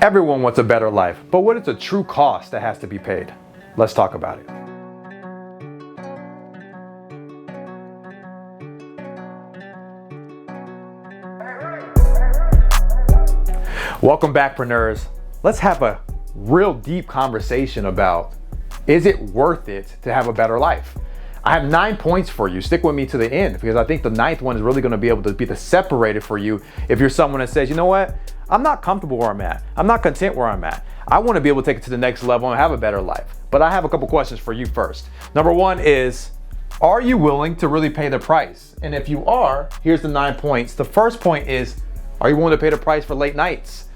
Everyone wants a better life, but what is the true cost that has to be paid? Let's talk about it. Welcome back, Preneurs. Let's have a real deep conversation about, is it worth it to have a better life? I have 9 points for you. Stick with me to the end, because I think the ninth one is really going to be able to be the separator for you if you're someone that says, you know what, I'm not comfortable where I'm at. I'm not content where I'm at. I want to be able to take it to the next level and have a better life. But I have a couple questions for you first. Number one is, are you willing to really pay the price? And if you are, here's the 9 points. The first point is, are you willing to pay the price for late nights?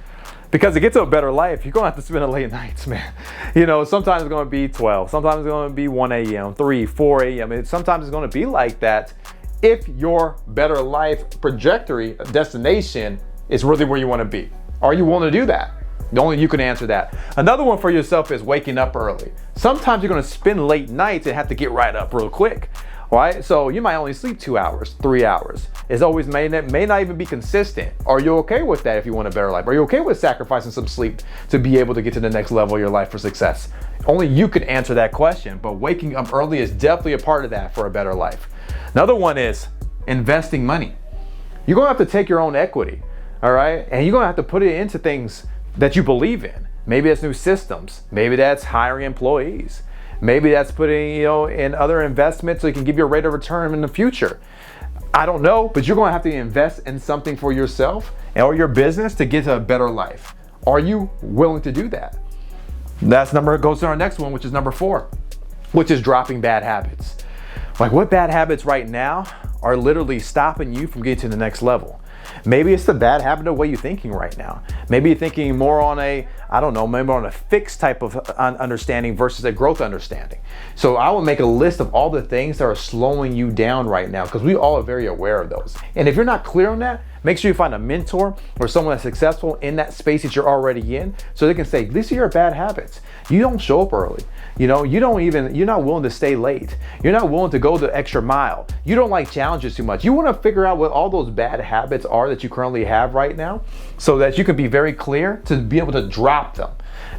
Because to get to a better life, you're gonna have to spend the late nights, man. You know, sometimes it's gonna be 12, sometimes it's gonna be 1 a.m., 3, 4 a.m. Sometimes it's gonna be like that if your better life trajectory, destination is really where you wanna be. Are you willing to do that? Only you can answer that. Another one for yourself is waking up early. Sometimes you're gonna spend late nights and have to get right up real quick. Right? So you might only sleep 2 hours, 3 hours. It's always may not even be consistent. Are you okay with that if you want a better life? Are you okay with sacrificing some sleep to be able to get to the next level of your life for success? Only you can answer that question, but waking up early is definitely a part of that for a better life. Another one is investing money. You're gonna have to take your own equity, all right? And you're gonna have to put it into things that you believe in. Maybe that's new systems. Maybe that's hiring employees. Maybe that's putting, in other investments so you can give you a rate of return in the future. I don't know, but you're going to have to invest in something for yourself or your business to get to a better life. Are you willing to do that? Goes to our next one, which is number 4, which is dropping bad habits. Like, what bad habits right now are literally stopping you from getting to the next level? Maybe it's the bad habit of the way you're thinking right now. Maybe you're thinking more on maybe on a fixed type of understanding versus a growth understanding. So I would make a list of all the things that are slowing you down right now, because we all are very aware of those. And if you're not clear on that, make sure you find a mentor or someone that's successful in that space that you're already in, so they can say, these are your bad habits. You don't show up early. You're not willing to stay late. You're not willing to go the extra mile. You don't like challenges too much. You want to figure out what all those bad habits are that you currently have right now, so that you can be very clear to be able to drop them.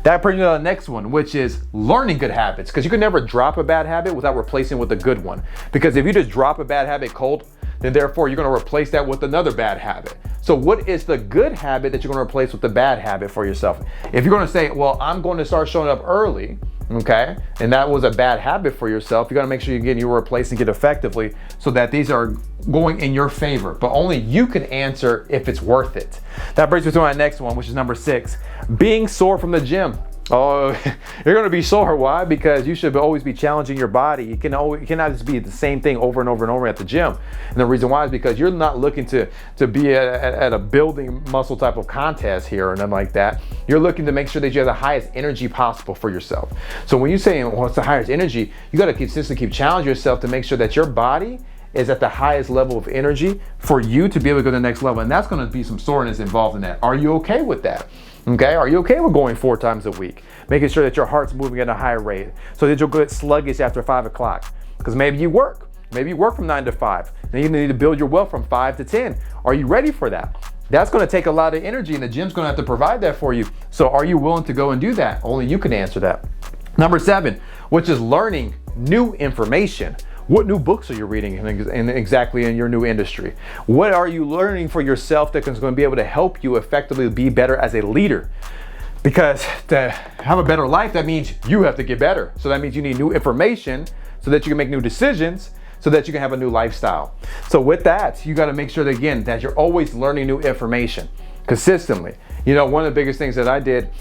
That brings me to the next one, which is learning good habits, because you can never drop a bad habit without replacing with a good one. Because if you just drop a bad habit cold, then therefore you're going to replace that with another bad habit. So what is the good habit that you're going to replace with the bad habit for yourself? If you're going to say, well, I'm going to start showing up early, okay, and that was a bad habit for yourself, you got to make sure you replace and get effectively, so that these are going in your favor. But only you can answer if it's worth it. That brings me to my next one, which is number 6, being sore from the gym. Oh, you're going to be sore. Why? Because you should always be challenging your body. You cannot just be the same thing over and over and over at the gym. And the reason why is because you're not looking to be at a building muscle type of contest here or nothing like that. You're looking to make sure that you have the highest energy possible for yourself. So when you say, well, it's the highest energy, you got to consistently keep challenging yourself to make sure that your body is at the highest level of energy for you to be able to go to the next level. And that's going to be some soreness involved in that. Are you okay with that? Okay, are you okay with going 4 times a week? Making sure that your heart's moving at a high rate so that you'll get sluggish after 5 o'clock. Because maybe you work from 9 to 5. Then you need to build your wealth from 5 to 10. Are you ready for that? That's going to take a lot of energy, and the gym's going to have to provide that for you. So are you willing to go and do that? Only you can answer that. Number 7, which is learning new information. What new books are you reading exactly in your new industry? What are you learning for yourself that is going to be able to help you effectively be better as a leader? Because to have a better life, that means you have to get better. So that means you need new information so that you can make new decisions, so that you can have a new lifestyle. So with that, you got to make sure that, again, that you're always learning new information consistently. One of the biggest things that I did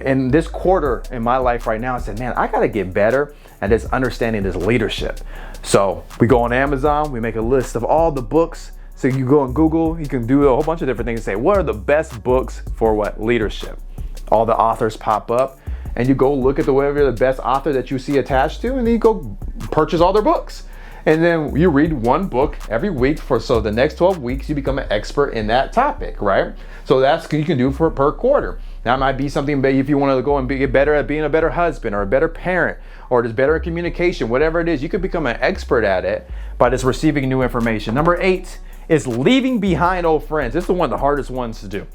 in this quarter in my life right now, I said, man, I got to get better at this understanding this leadership. So we go on Amazon, we make a list of all the books. So you go on Google, you can do a whole bunch of different things and say, what are the best books for what? Leadership. All the authors pop up, and you go look at whatever the best author that you see attached to, and then you go purchase all their books. And then you read one book every week so the next 12 weeks you become an expert in that topic, right? So that's you can do per quarter. That might be something if you want to go and get better at being a better husband or a better parent or just better at communication, whatever it is, you could become an expert at it by just receiving new information. Number 8 is leaving behind old friends. This is one of the hardest ones to do.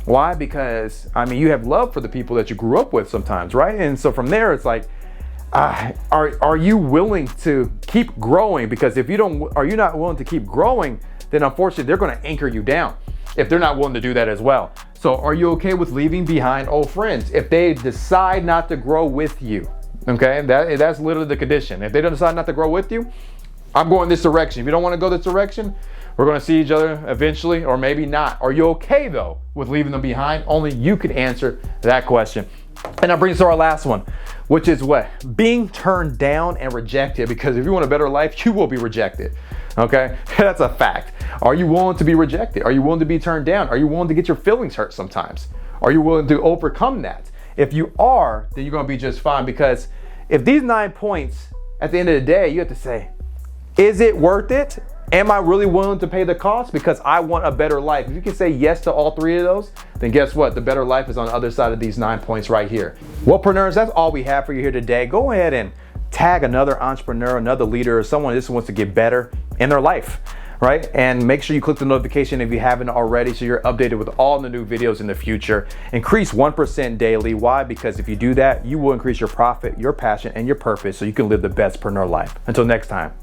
Why? Because, I mean, you have love for the people that you grew up with sometimes, right? And so from there, it's like, are you willing to keep growing? Because if you're not willing to keep growing, then unfortunately they're going to anchor you down if they're not willing to do that as well. So are you okay with leaving behind old friends if they decide not to grow with you? Okay, that's literally the condition. If they don't decide not to grow with you, I'm going this direction. If you don't want to go this direction, we're going to see each other eventually, or maybe not. Are you okay though with leaving them behind? Only you could answer that question. And that brings us to our last one, which is what? Being turned down and rejected. Because if you want a better life, you will be rejected. Okay, that's a fact. Are you willing to be rejected? Are you willing to be turned down? Are you willing to get your feelings hurt sometimes? Are you willing to overcome that? If you are, then you're going to be just fine. Because if these 9 points, at the end of the day, you have to say, is it worth it? Am I really willing to pay the cost because I want a better life? If you can say yes to all 3 of those, then guess what? The better life is on the other side of these 9 points right here. Well, Preneurs, that's all we have for you here today. Go ahead and tag another entrepreneur, another leader, or someone that just wants to get better in their life, right? And make sure you click the notification if you haven't already so you're updated with all the new videos in the future. Increase 1% daily. Why? Because if you do that, you will increase your profit, your passion, and your purpose so you can live the best Preneur life. Until next time.